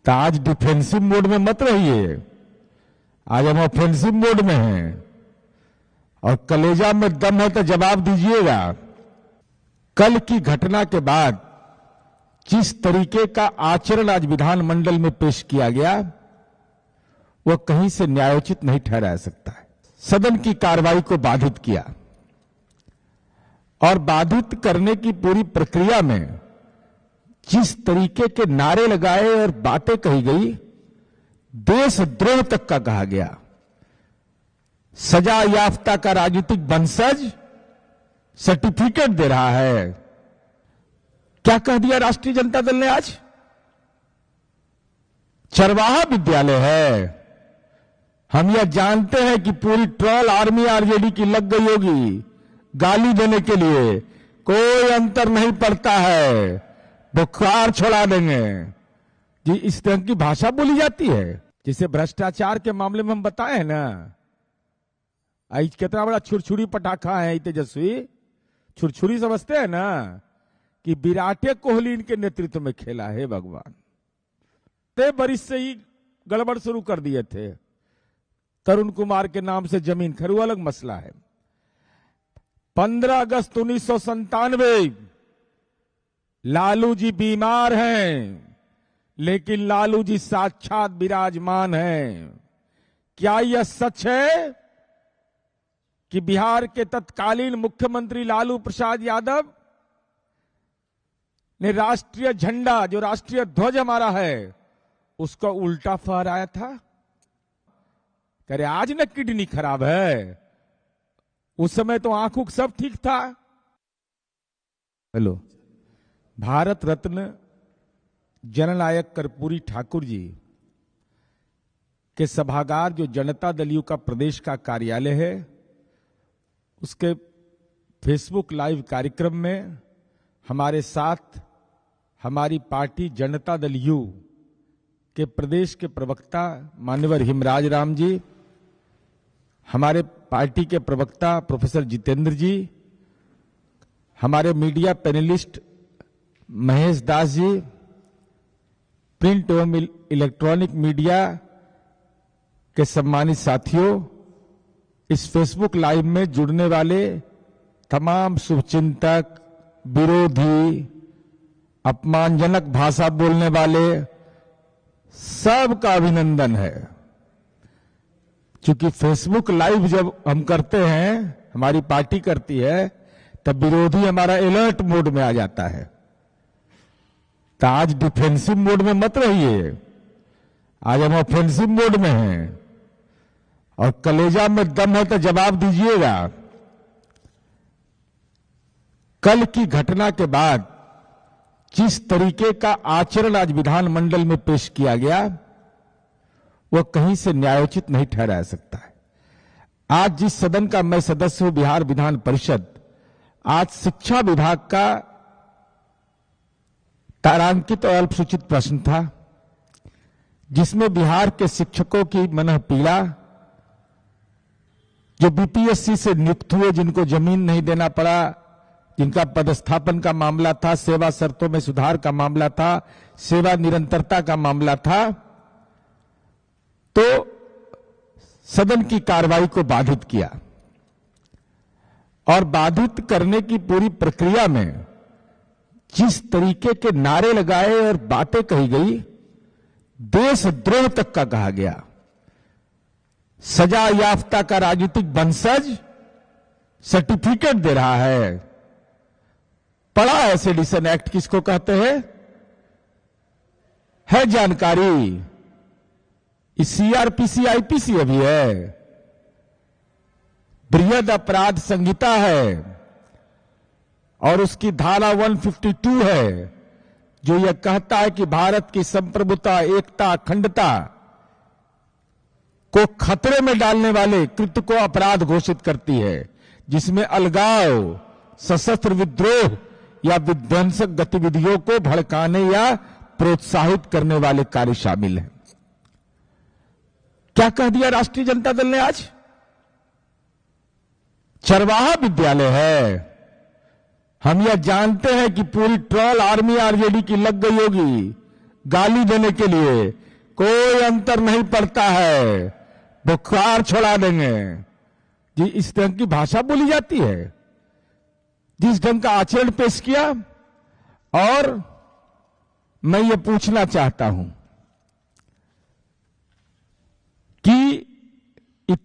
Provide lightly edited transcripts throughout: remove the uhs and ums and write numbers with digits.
तो आज defensive mode में मत रहिए, आज हम ऑफेंसिव मोड में हैं और कलेजा में दम है तो जवाब दीजिएगा। कल की घटना के बाद जिस तरीके का आचरण आज विधानमंडल में पेश किया गया वह कहीं से न्यायोचित नहीं ठहरा सकता है। सदन की कार्रवाई को बाधित किया और बाधित करने की पूरी प्रक्रिया में जिस तरीके के नारे लगाए और बातें कही गई, देशद्रोह तक का कहा गया। सजा याफ्ता का राजनीतिक वंशज सर्टिफिकेट दे रहा है। क्या कह दिया राष्ट्रीय जनता दल ने आज? चरवाहा विद्यालय है। हम यह जानते हैं कि पूरी ट्रोल आर्मी आरजेडी की लग गई होगी गाली देने के लिए, कोई अंतर नहीं पड़ता है, बुखार छोड़ा देंगे जी। इस तरह की भाषा बोली जाती है। जिसे भ्रष्टाचार के मामले में हम बताए हैं ना, आज कितना बड़ा छुरछुरी पटाखा है तेजस्वी। छुरछुरी समझते हैं ना कि विराट कोहली इनके नेतृत्व में खेला है। भगवान ते बरिस से ही गड़बड़ शुरू कर दिए थे। तरुण कुमार के नाम से जमीन खरीद, अलग मसला है। 15 अगस्त 1997 लालू जी बीमार हैं, लेकिन लालू जी साक्षात विराजमान हैं। क्या यह सच है कि बिहार के तत्कालीन मुख्यमंत्री लालू प्रसाद यादव ने राष्ट्रीय झंडा, जो राष्ट्रीय ध्वज हमारा है, उसको उल्टा फहराया था? करे आज न किडनी खराब है, उस समय तो आंखों सब ठीक था। हेलो, भारत रत्न जननायक कर्पूरी ठाकुर जी के सभागार, जो जनता दल यू का प्रदेश का कार्यालय है, उसके फेसबुक लाइव कार्यक्रम में हमारे साथ हमारी पार्टी जनता दल यू के प्रदेश के प्रवक्ता मान्यवर हिमराज राम जी, हमारे पार्टी के प्रवक्ता प्रोफेसर जितेंद्र जी, हमारे media panelist Mahesh Das ji, print एवं इलेक्ट्रॉनिक मीडिया के सम्मानित साथियों, इस फेसबुक लाइव में जुड़ने वाले तमाम शुभचिंतक, विरोधी, अपमानजनक भाषा बोलने वाले सबका अभिनंदन है। क्योंकि फेसबुक लाइव जब हम करते हैं, हमारी पार्टी करती है, तब विरोधी हमारा अलर्ट मोड में आ जाता है। तो आज डिफेंसिव मोड में मत रहिए, आज हम ऑफेंसिव मोड में हैं और कलेजा में दम है तो जवाब दीजिएगा। कल की घटना के बाद जिस तरीके का आचरण आज विधानमंडल में पेश किया गया वह कहीं से न्यायोचित नहीं ठहरा सकता है। आज जिस सदन का मैं सदस्य हूं, बिहार विधान परिषद, आज शिक्षा विभाग का तारांकित और अल्पसूचित प्रश्न था, जिसमें बिहार के शिक्षकों की मनःपीड़ा, जो बीपीएससी से नियुक्त हुए, जिनको जमीन नहीं देना पड़ा, जिनका पदस्थापन का मामला था, सेवा शर्तों में सुधार का मामला था, सेवा निरंतरता का मामला था, तो सदन की कार्रवाई को बाधित किया और बाधित करने की पूरी प्रक्रिया में जिस तरीके के नारे लगाए और बातें कही गई, देशद्रोह तक का कहा गया। सजा याफ्ता का राजनीतिक वंशज सर्टिफिकेट दे रहा है। पढ़ा है सेडिशन एक्ट किसको कहते हैं? है जानकारी? सीआरपीसी आईपीसी अभी है, बृहद अपराध संहिता है और उसकी धारा 152 है, जो यह कहता है कि भारत की संप्रभुता, एकता, अखंडता को खतरे में डालने वाले कृत्य को अपराध घोषित करती है, जिसमें अलगाव, सशस्त्र विद्रोह या विध्वंसक गतिविधियों को भड़काने या प्रोत्साहित करने वाले कार्य शामिल हैं। क्या कह दिया राष्ट्रीय जनता दल ने आज? चरवाहा विद्यालय है। हम यह जानते हैं कि पूरी ट्रोल आर्मी आरजेडी की लग गई होगी गाली देने के लिए कोई अंतर नहीं पड़ता है, बुखार छोड़ा देंगे। जी, इस ढंग की भाषा बोली जाती है, जिस ढंग का आचरण पेश किया। और मैं ये पूछना चाहता हूं कि ये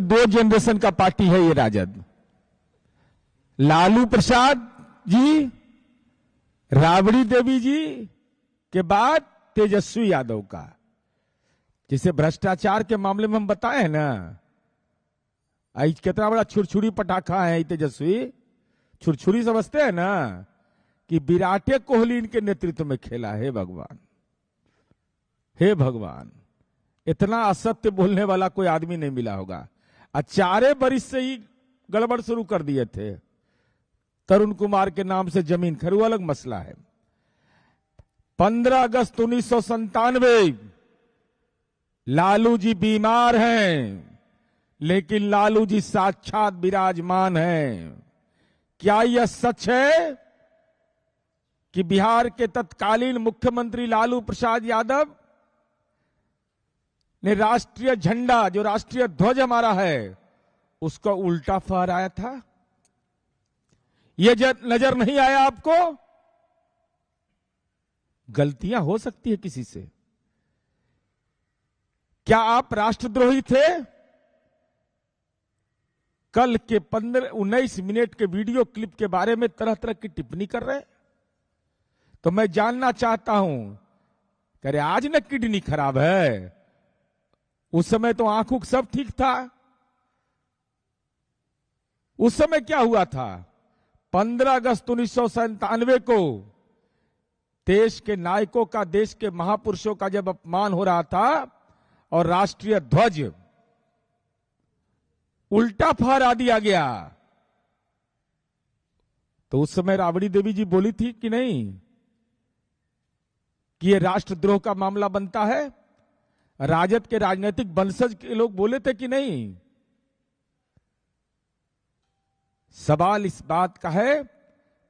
दो जनरेशन का पार्टी है ये राजद। लालू प्रसाद जी, राबड़ी देवी जी के बाद तेजस्वी यादव का, जिसे भ्रष्टाचार के मामले में हम बताए हैं ना, आज कितना बड़ा छुरछुरी पटाखा है तेजस्वी। छुरछुरी समझते हैं ना, कि विराट कोहली इनके नेतृत्व में खेला। हे भगवान, हे भगवान, इतना असत्य बोलने वाला कोई आदमी नहीं मिला होगा। 4 बरिस से ही गड़बड़ शुरू कर दिए थे। तरुण कुमार के नाम से जमीन खरीद, वो अलग मसला है। 15 अगस्त 1997, लालू जी बीमार हैं, लेकिन लालू जी साक्षात विराजमान हैं। क्या यह सच है कि बिहार के तत्कालीन मुख्यमंत्री लालू प्रसाद यादव ने राष्ट्रीय झंडा, जो राष्ट्रीय ध्वज हमारा है, उसका उल्टा फहराया था? यह नजर नहीं आया आपको? गलतियां हो सकती है किसी से। क्या आप राष्ट्रद्रोही थे? कल के 19 मिनट के वीडियो क्लिप के बारे में तरह तरह की टिप्पणी कर रहे हैं। तो मैं जानना चाहता हूं, अरे आज न किडनी खराब है, उस समय तो आंखों सब ठीक था। उस समय क्या हुआ था? 15 अगस्त 1997 को देश के नायकों का, देश के महापुरुषों का जब अपमान हो रहा था और राष्ट्रीय ध्वज उल्टा फहरा दिया गया, तो उस समय राबड़ी देवी जी बोली थी कि नहीं कि यह राष्ट्रद्रोह का मामला बनता है? राजद के राजनीतिक वंशज के लोग बोले थे कि नहीं? सवाल इस बात का है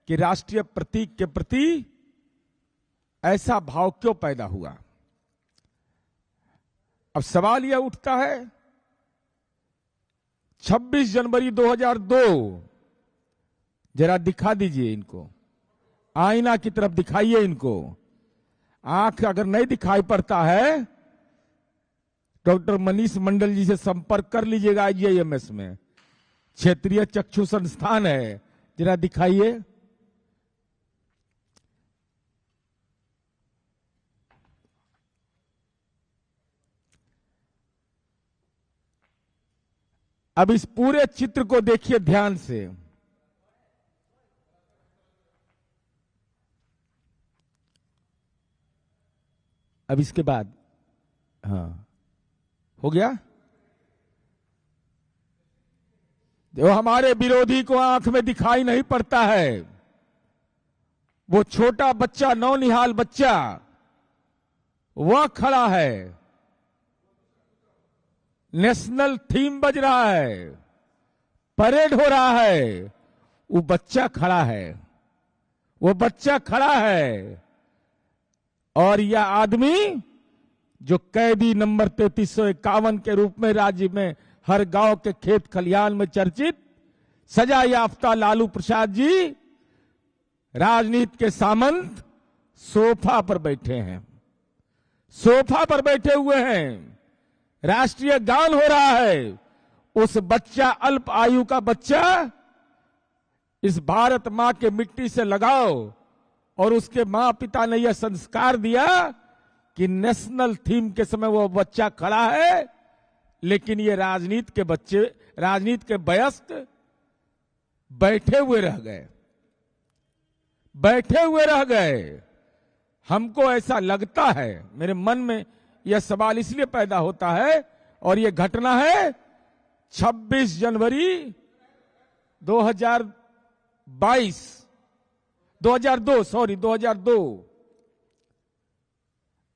कि राष्ट्रीय प्रतीक के प्रति ऐसा भाव क्यों पैदा हुआ? अब सवाल यह उठता है, 26 जनवरी 2002, जरा दिखा दीजिए इनको, आईना की तरफ दिखाइए इनको। आंख अगर नहीं दिखाई पड़ता है, डॉक्टर मनीष मंडल जी से संपर्क कर लीजिएगा। IIMS में क्षेत्रीय चक्षु संस्थान है, जरा दिखाइए। अब इस पूरे चित्र को देखिए ध्यान से। अब इसके बाद, हाँ, हो गया। जो हमारे विरोधी को आंख में दिखाई नहीं पड़ता है, वो छोटा बच्चा, नौनिहाल बच्चा, वह खड़ा है, नेशनल थीम बज रहा है, परेड हो रहा है, वो बच्चा खड़ा है, वो बच्चा खड़ा है। और यह आदमी जो कैदी नंबर 3351 के रूप में राज्य में हर गांव के खेत खलिहान में चर्चित सजा याफ्ता लालू प्रसाद जी, राजनीति के सामंत, सोफा पर बैठे हैं, सोफा पर बैठे हुए हैं, राष्ट्रीय गान हो रहा है। उस बच्चा, अल्प आयु का बच्चा, इस भारत मां के मिट्टी से लगाओ, और उसके मां पिता ने यह संस्कार दिया कि नेशनल थीम के समय वो बच्चा खड़ा है, लेकिन ये राजनीति के बच्चे, राजनीति के वयस्क बैठे हुए रह गए, बैठे हुए रह गए। हमको ऐसा लगता है, मेरे मन में यह सवाल इसलिए पैदा होता है, और यह घटना है 26 जनवरी 2002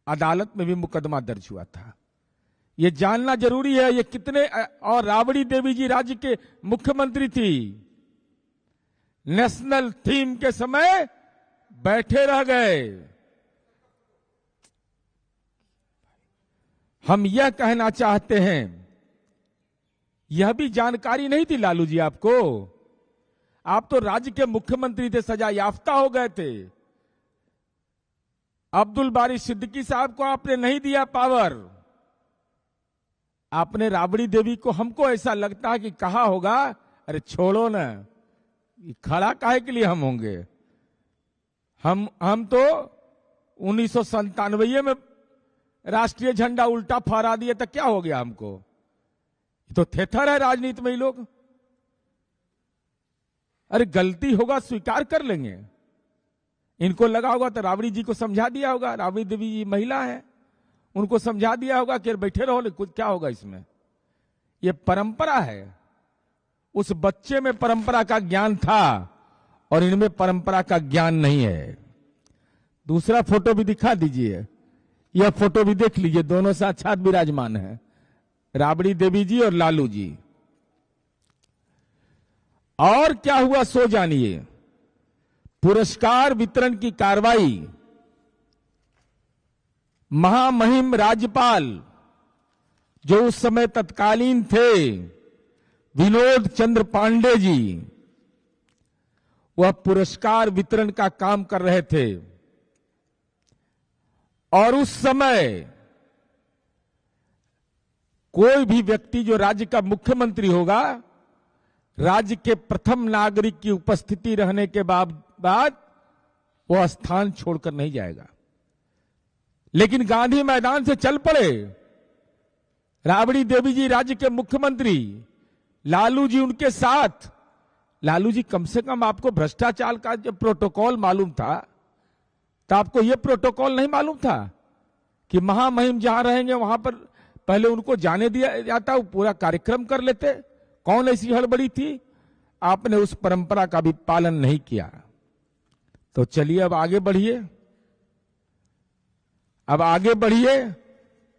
अदालत में भी मुकदमा दर्ज हुआ था। यह जानना जरूरी है ये कितने, और राबड़ी देवी जी राज्य के मुख्यमंत्री थी, नेशनल थीम के समय बैठे रह गए। हम यह कहना चाहते हैं, यह भी जानकारी नहीं थी लालू जी आपको? आप तो राज्य के मुख्यमंत्री थे, सजा याफ्ता हो गए थे। अब्दुल बारी सिद्दीकी साहब को आपने नहीं दिया पावर, आपने राबड़ी देवी को, हमको ऐसा लगता है कि कहा होगा अरे छोड़ो ना, खड़ा काहे के लिए हम होंगे, हम तो 1997 में राष्ट्रीय झंडा उल्टा फहरा दिए तो क्या हो गया हमको? तो थेथर है राजनीति में ये लोग। अरे गलती होगा स्वीकार कर लेंगे, इनको लगा होगा तो राबड़ी जी को समझा दिया होगा, राबड़ी देवी जी महिला है, उनको समझा दिया होगा कि बैठे रहो, कुछ क्या होगा इसमें, ये परंपरा है। उस बच्चे में परंपरा का ज्ञान था और इनमें परंपरा का ज्ञान नहीं है। दूसरा फोटो भी दिखा दीजिए, यह फोटो भी देख लीजिए, दोनों साक्षात विराजमान है, राबड़ी देवी जी और लालू जी। और क्या हुआ सो जानिए। पुरस्कार वितरण की कार्रवाई महामहिम राज्यपाल जो उस समय तत्कालीन थे विनोद चंद्र पांडे जी, वह पुरस्कार वितरण का काम कर रहे थे। और उस समय कोई भी व्यक्ति जो राज्य का मुख्यमंत्री होगा, राज्य के प्रथम नागरिक की उपस्थिति रहने के बाद वह स्थान छोड़कर नहीं जाएगा। लेकिन गांधी मैदान से चल पड़े राबड़ी देवी जी, राज्य के मुख्यमंत्री, लालू जी उनके साथ। लालू जी, कम से कम आपको भ्रष्टाचार का जो प्रोटोकॉल मालूम था, तो आपको यह प्रोटोकॉल नहीं मालूम था कि महामहिम जहां रहेंगे वहां पर पहले उनको जाने दिया जाता, वो पूरा कार्यक्रम कर लेते? कौन ऐसी हड़बड़ी थी? आपने उस परंपरा का भी पालन नहीं किया। तो चलिए अब आगे बढ़िए, अब आगे बढ़िए।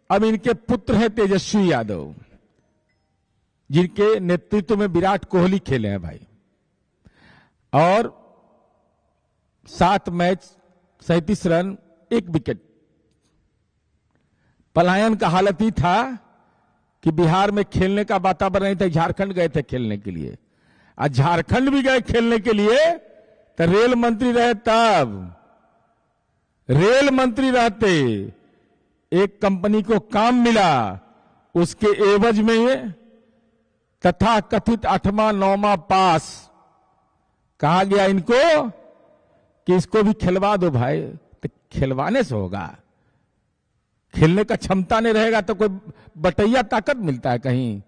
अब इनके पुत्र हैं तेजस्वी यादव, जिनके नेतृत्व में विराट कोहली खेले हैं भाई, और 7 मैच 37 रन 1 विकेट। पलायन का हालत ही था कि बिहार में खेलने का वातावरण नहीं था, झारखंड गए थे खेलने के लिए। आज झारखंड भी गए खेलने के लिए तो रेल मंत्री रहे, तब रेल मंत्री रहते, एक कंपनी को काम मिला, उसके एवज में तथा कथित 8वां 9वां पास कहा गया इनको कि इसको भी खिलवा दो भाई। तो खिलवाने से होगा? खेलने का क्षमता नहीं रहेगा तो कोई बटैया ताकत मिलता है कहीं?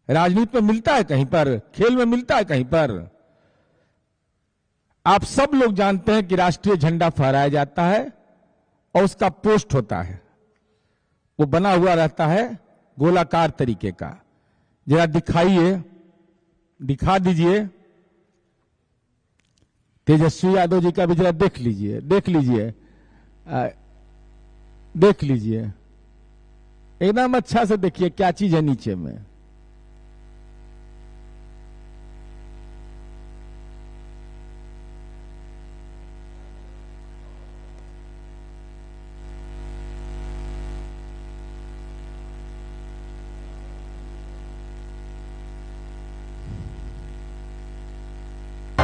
राजनीति में मिलता है कहीं पर? खेल में मिलता है कहीं पर? आप सब लोग जानते हैं कि राष्ट्रीय झंडा फहराया जाता है और उसका पोस्ट होता है, वो बना हुआ रहता है गोलाकार तरीके का। जरा दिखाइए, दिखा दीजिए। तेजस्वी यादव जी का भी जरा देख लीजिए, देख लीजिए, देख लीजिए, एकदम अच्छा से देखिए क्या चीज है नीचे में।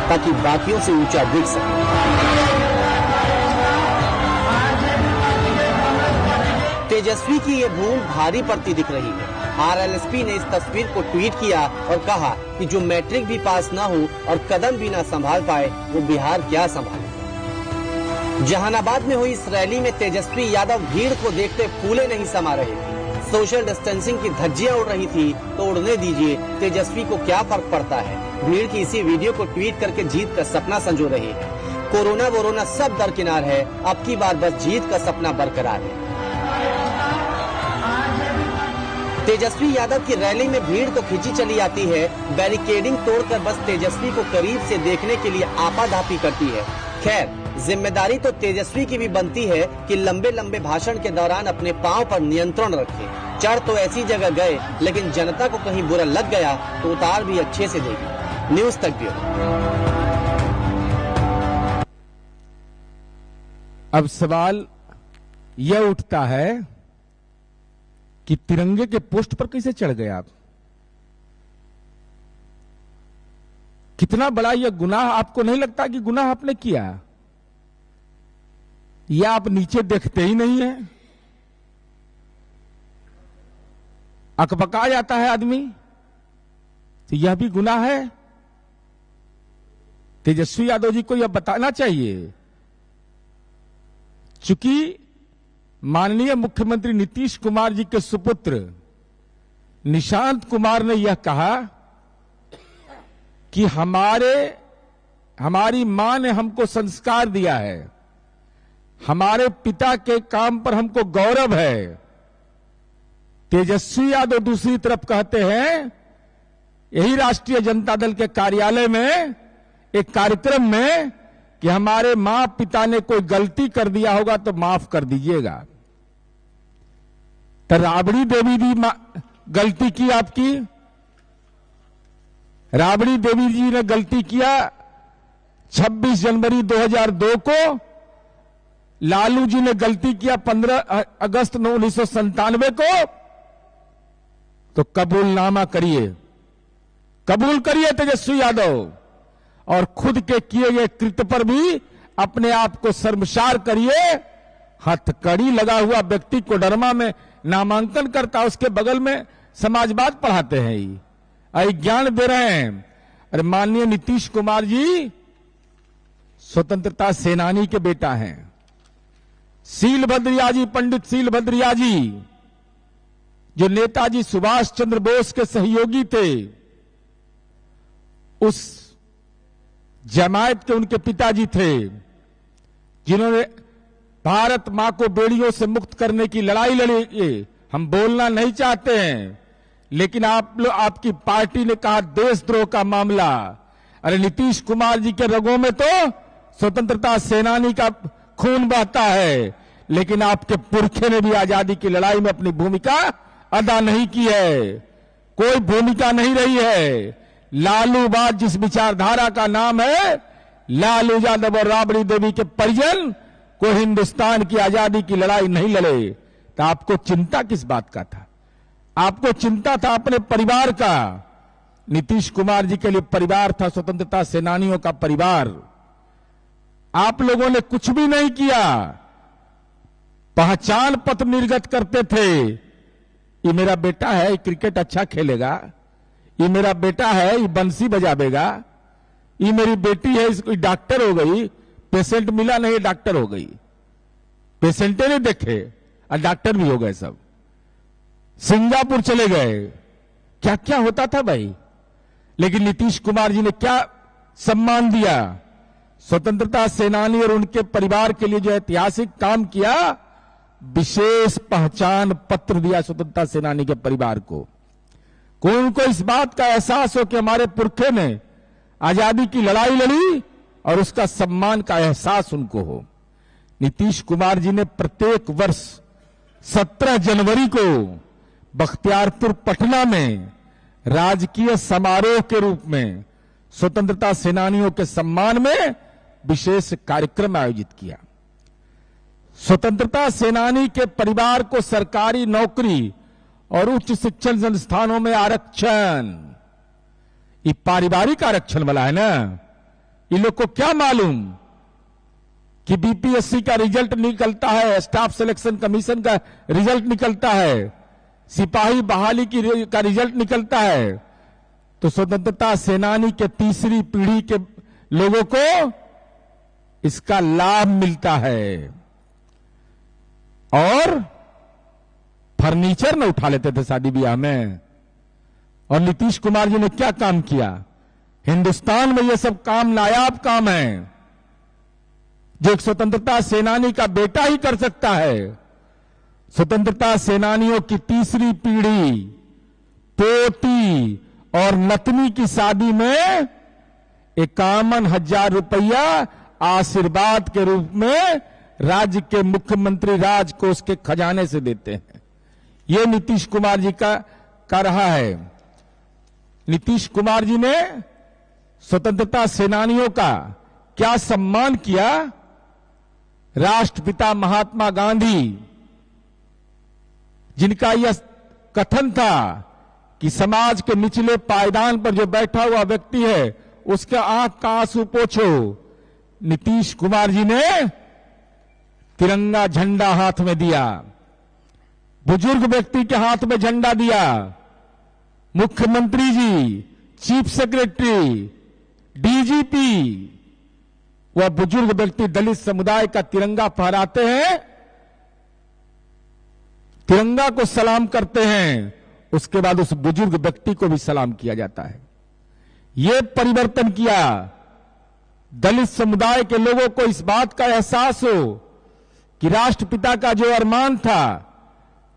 ताकि बाकियों से ऊंचा दिख सके। तेजस्वी की ये भूल भारी पड़ती दिख रही है। आरएलएसपी ने इस तस्वीर को ट्वीट किया और कहा कि जो मैट्रिक भी पास न हो और कदम भी न संभाल पाए, वो बिहार क्या संभाले। जहानाबाद में हुई इस रैली में तेजस्वी यादव भीड़ को देखते फूले नहीं समा रहे थे। सोशल डिस्टेंसिंग की धज्जियां उड़ रही थी तो उड़ने दीजिए, तेजस्वी को क्या फर्क पड़ता है। भीड़ की इसी वीडियो को ट्वीट करके जीत का सपना संजो रही है। कोरोना वोरोना सब दरकिनार है, अब की बार बस जीत का सपना बरकरार है। तेजस्वी यादव की रैली में भीड़ तो खिंची चली आती है, बैरिकेडिंग तोड़कर बस तेजस्वी को करीब से देखने के लिए आपाधापी करती है। खैर, जिम्मेदारी तो तेजस्वी की भी बनती है कि लंबे लंबे भाषण के दौरान अपने पांव पर नियंत्रण रखे। चढ़ तो ऐसी जगह गए, लेकिन जनता को कहीं बुरा लग गया तो उतार भी अच्छे से देगी। न्यूज तक ब्यूरो। अब सवाल यह उठता है कि तिरंगे के पोस्ट पर कैसे चढ़ गए आप? कितना बड़ा यह गुनाह आपको नहीं लगता कि गुनाह आपने किया? या आप नीचे देखते ही नहीं है? अकबका जाता है आदमी, तो यह भी गुनाह है। तेजस्वी यादव जी को यह बताना चाहिए, चूंकि माननीय मुख्यमंत्री नीतीश कुमार जी के सुपुत्र निशांत कुमार ने यह कहा कि हमारी मां ने हमको संस्कार दिया है, हमारे पिता के काम पर हमको गौरव है। तेजस्वी यादव दूसरी तरफ कहते हैं, यही राष्ट्रीय जनता दल के कार्यालय में एक कार्यक्रम में, कि हमारे मां पिता ने कोई गलती कर दिया होगा तो माफ कर दीजिएगा। तो राबड़ी देवी जी गलती की आपकी, राबड़ी देवी जी ने गलती किया 26 जनवरी 2002 को, लालू जी ने गलती किया 15 अगस्त 1997 को। तो कबूलनामा करिए, कबूल करिए तेजस्वी यादव, और खुद के किए गए कृत्य पर भी अपने आप को शर्मसार करिए। हथकड़ी लगा हुआ व्यक्ति को डरमा में नामांकन करता, उसके बगल में समाजवाद पढ़ाते हैं, ज्ञान दे रहे हैं। अरे माननीय नीतीश कुमार जी स्वतंत्रता सेनानी के बेटा हैं। शीलभद्रिया जी, पंडित शीलभद्रिया जी, जो नेताजी सुभाष चंद्र बोस के सहयोगी थे, उस जमायत के उनके पिताजी थे, जिन्होंने भारत मां को बेड़ियों से मुक्त करने की लड़ाई लड़ी। हम बोलना नहीं चाहते हैं, लेकिन आपकी पार्टी ने कहा देशद्रोह का मामला। अरे नीतीश कुमार जी के रगों में तो स्वतंत्रता सेनानी का खून बहता है, लेकिन आपके पुरखे ने भी आजादी की लड़ाई में अपनी भूमिका अदा नहीं की है, कोई भूमिका नहीं रही है। लालूवाद जिस विचारधारा का नाम है, लालू यादव और राबड़ी देवी के परिजन को हिंदुस्तान की आजादी की लड़ाई नहीं लड़े। तो आपको चिंता किस बात का था? आपको चिंता था अपने परिवार का। नीतीश कुमार जी के लिए परिवार था स्वतंत्रता सेनानियों का परिवार। आप लोगों ने कुछ भी नहीं किया, पहचान पत्र निर्गत करते थे। ये मेरा बेटा है, ये क्रिकेट अच्छा खेलेगा, ये मेरा बेटा है, ये बंसी बजावेगा, ये मेरी बेटी है, इसको डॉक्टर हो गई, पेशेंट मिला नहीं डॉक्टर हो गई। पेशेंटे नहीं देखे और डॉक्टर भी हो गए सब। सिंगापुर चले गए, क्या क्या होता था भाई। लेकिन नीतीश कुमार जी ने क्या सम्मान दिया, स्वतंत्रता सेनानी और उनके परिवार के लिए जो ऐतिहासिक काम किया, विशेष पहचान पत्र दिया स्वतंत्रता सेनानी के परिवार को। कोई उनको इस बात का एहसास हो कि हमारे पुरखे ने आजादी की लड़ाई लड़ी और उसका सम्मान का एहसास उनको हो। नीतीश कुमार जी ने प्रत्येक वर्ष 17 जनवरी को बख्तियारपुर पटना में राजकीय समारोह के रूप में स्वतंत्रता सेनानियों के सम्मान में विशेष कार्यक्रम आयोजित किया। स्वतंत्रता सेनानी के परिवार को सरकारी नौकरी और उच्च शिक्षण संस्थानों में आरक्षण, ये पारिवारिक आरक्षण वाला है ना। इन लोग को क्या मालूम कि बीपीएससी का रिजल्ट निकलता है, स्टाफ सिलेक्शन कमीशन का रिजल्ट निकलता है, सिपाही बहाली का रिजल्ट निकलता है, तो स्वतंत्रता सेनानी के तीसरी पीढ़ी के लोगों को इसका लाभ मिलता है। और फर्नीचर न उठा लेते थे शादी ब्याह में। और नीतीश कुमार जी ने क्या काम किया, हिंदुस्तान में यह सब काम नायाब काम है, जो एक स्वतंत्रता सेनानी का बेटा ही कर सकता है। स्वतंत्रता सेनानियों की तीसरी पीढ़ी, पोती और नतनी की शादी में 51,000 रुपया आशीर्वाद के रूप में राज्य के मुख्यमंत्री राजकोष के खजाने से देते हैं। यह नीतीश कुमार जी का रहा है। नीतीश कुमार जी ने स्वतंत्रता सेनानियों का क्या सम्मान किया। राष्ट्रपिता महात्मा गांधी, जिनका यह कथन था कि समाज के निचले पायदान पर जो बैठा हुआ व्यक्ति है उसके आंख का आंसू पोछो। नीतीश कुमार जी ने तिरंगा झंडा हाथ में दिया, बुजुर्ग व्यक्ति के हाथ में झंडा दिया। मुख्यमंत्री जी, चीफ सेक्रेटरी, डीजीपी, वह बुजुर्ग व्यक्ति दलित समुदाय का तिरंगा फहराते हैं, तिरंगा को सलाम करते हैं, उसके बाद उस बुजुर्ग व्यक्ति को भी सलाम किया जाता है। यह परिवर्तन किया। दलित समुदाय के लोगों को इस बात का एहसास हो कि राष्ट्रपिता का जो अरमान था,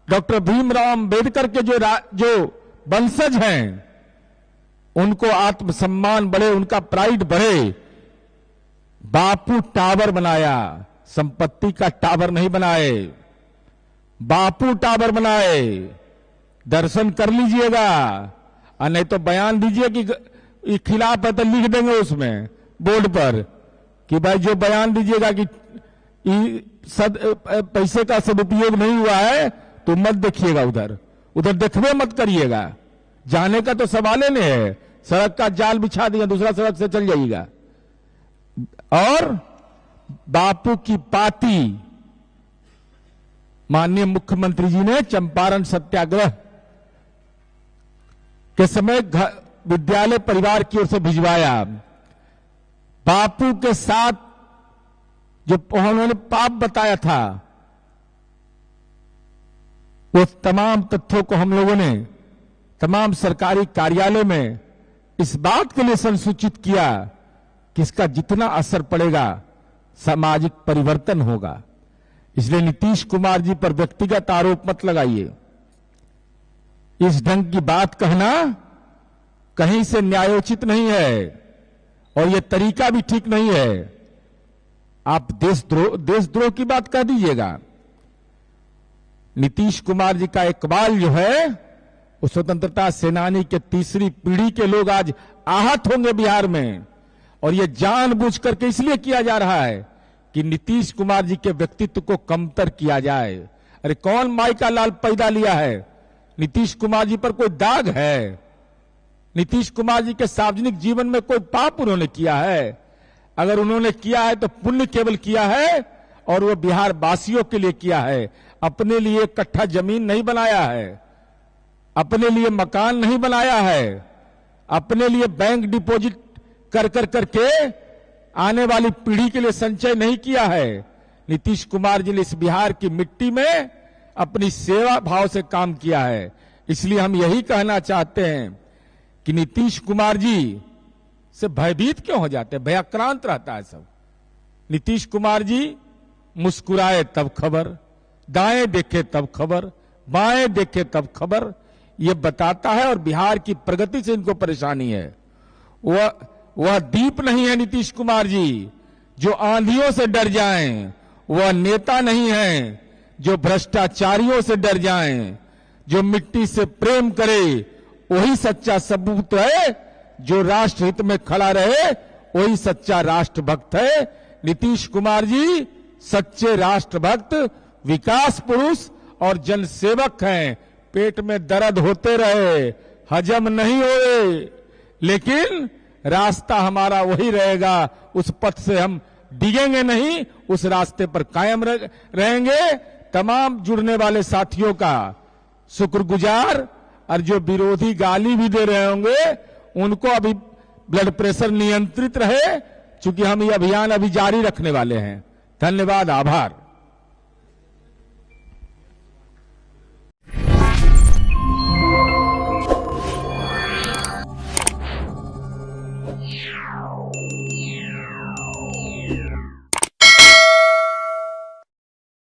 डॉक्टर भीमराव अंबेडकर के जो वंशज हैं, उनको आत्मसम्मान बढ़े, उनका प्राइड बढ़े। बापू टावर बनाया, संपत्ति का टावर नहीं बनाए, बापू टावर बनाए। दर्शन कर लीजिएगा, और नहीं तो बयान दीजिए कि खिलाफ है तो लिख देंगे उसमें बोर्ड पर कि भाई जो बयान दीजिएगा कि पैसे का सदुपयोग नहीं हुआ है तो मत देखिएगा, उधर देखबे मत करिएगा। जाने का तो सवाल ही नहीं है, सड़क का जाल बिछा दिया, दूसरा सड़क से चल जाइएगा। और बापू की पाती माननीय मुख्यमंत्री जी ने चंपारण सत्याग्रह के समय विद्यालय परिवार की ओर से भिजवाया। बापू के साथ जो उन्होंने पाप बताया था, वो तमाम तथ्यों को हम लोगों ने तमाम सरकारी कार्यालय में इस बात के लिए संसूचित किया कि इसका जितना असर पड़ेगा सामाजिक परिवर्तन होगा। इसलिए नीतीश कुमार जी पर व्यक्तिगत आरोप मत लगाइए। इस ढंग की बात कहना कहीं से न्यायोचित नहीं है और यह तरीका भी ठीक नहीं है। आप देशद्रोह की बात कह दीजिएगा। नीतीश कुमार जी का इकबाल जो है, उस स्वतंत्रता सेनानी के तीसरी पीढ़ी के लोग आज आहत होंगे बिहार में, और यह जानबूझ करके इसलिए किया जा रहा है कि नीतीश कुमार जी के व्यक्तित्व को कमतर किया जाए। अरे कौन माई का लाल पैदा लिया है? नीतीश कुमार जी पर कोई दाग है? नीतीश कुमार जी के सार्वजनिक जीवन में कोई पाप उन्होंने किया है? अगर उन्होंने किया है तो पुण्य केवल किया है, और वो बिहार वासियों के लिए किया है। अपने लिए कट्ठा जमीन नहीं बनाया है, अपने लिए मकान नहीं बनाया है, अपने लिए बैंक डिपॉजिट कर करके आने वाली पीढ़ी के लिए संचय नहीं किया है। नीतीश कुमार जी ने इस बिहार की मिट्टी में अपनी सेवा भाव से काम किया है। इसलिए हम यही कहना चाहते हैं कि नीतीश कुमार जी से भयभीत क्यों हो जाते हैं? भयाक्रांत रहता है सब। नीतीश कुमार जी मुस्कुराए तब खबर, दाएं देखे तब खबर, बाएं देखे तब खबर, यह बताता है। और बिहार की प्रगति से इनको परेशानी है। वह दीप नहीं है नीतीश कुमार जी जो आंधियों से डर जाएं। वह नेता नहीं है जो भ्रष्टाचारियों से डर जाएं। जो मिट्टी से प्रेम करे वही सच्चा सबूत है। जो राष्ट्र हित में खड़ा रहे वही सच्चा राष्ट्रभक्त है। नीतीश कुमार जी सच्चे राष्ट्रभक्त, विकास पुरुष और जनसेवक हैं। पेट में दर्द होते रहे, हजम नहीं होए, लेकिन रास्ता हमारा वही रहेगा। उस पथ से हम डिगेंगे नहीं, उस रास्ते पर कायम रहेंगे। तमाम जुड़ने वाले साथियों का शुक्रगुजार, और जो विरोधी गाली भी दे रहे होंगे उनको अभी ब्लड प्रेशर नियंत्रित रहे, क्योंकि हम ये अभियान अभी जारी रखने वाले हैं। धन्यवाद, आभार। Yeah.